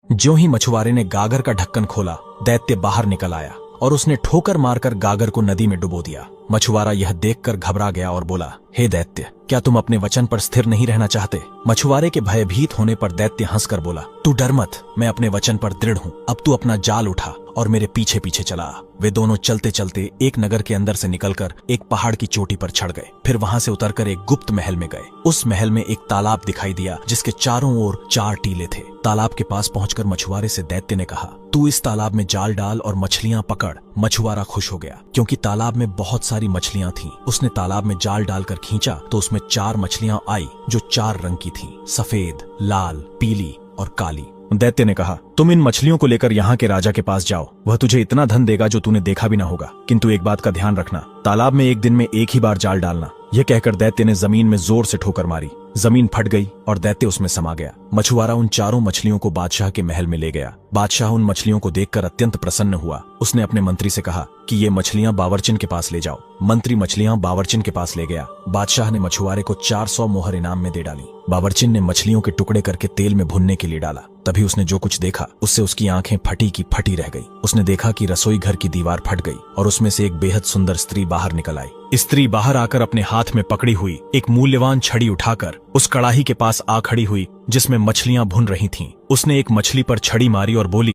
ज्यों ही मछुआरे ने गागर का ढक्कन खोला, दैत्य बाहर निकल आया और उसने ठोकर मारकर गागर को नदी में डुबो दिया। मछुआरा यह देखकर घबरा गया और बोला, हे दैत्य, क्या तुम अपने वचन पर स्थिर नहीं रहना चाहते? मछुआरे के भयभीत होने पर दैत्य हंसकर बोला, तू डर मत, मैं अपने वचन पर दृढ़ हूँ। अब तू अपना जाल उठा और मेरे पीछे पीछे चला आ। वे दोनों चलते चलते एक नगर के अंदर से निकलकर एक पहाड़ की चोटी पर चढ़ गए। फिर वहां से उतरकर एक गुप्त महल में गए। उस महल में एक तालाब दिखाई दिया जिसके चारों ओर 4 टीले थे। तालाब के पास पहुंचकर मछुआरे से दैत्य ने कहा, तू इस तालाब में जाल डाल और मछलियां पकड़। मछुआरा खुश हो गया क्योंकि तालाब में बहुत सारी मछलियां थीं। उसने तालाब में जाल डालकर खींचा तो उसमें 4 मछलियां आई जो 4 रंग की थीं, सफेद, लाल, पीली और काली। दैत्य ने कहा, तुम इन मछलियों को लेकर यहाँ के राजा के पास जाओ, वह तुझे इतना धन देगा जो तूने देखा भी ना होगा। किंतु एक बात का ध्यान रखना, तालाब में एक दिन में एक ही बार जाल डालना। यह कहकर दैत्य ने जमीन में जोर से ठोकर मारी। जमीन फट गई और दैत्य उसमें समा गया। मछुआरा उन 4 मछलियों को बादशाह के महल में ले गया। बादशाह उन मछलियों को देखकर अत्यंत प्रसन्न हुआ। उसने अपने मंत्री से कहा कि ये मछलियां बावर्चिन के पास ले जाओ। मंत्री मछलियां बावर्चिन के पास ले गया। बादशाह ने मछुआरे को 400 मोहर इनाम में दे डाली। बावर्चिन ने मछलियों के टुकड़े करके तेल में भुनने के लिए डाला। तभी उसने जो कुछ देखा उससे उसकी आंखें फटी की फटी रह गई। उसने देखा कि रसोई घर की दीवार फट गई और उसमें से एक बेहद सुंदर स्त्री बाहर निकल आई। स्त्री बाहर आकर अपने हाथ में पकड़ी हुई एक मूल्यवान छड़ी उठाकर उस कड़ाही के पास आ खड़ी हुई जिसमें मछलियां भुन रही थीं। उसने एक मछली पर छड़ी मारी और बोली,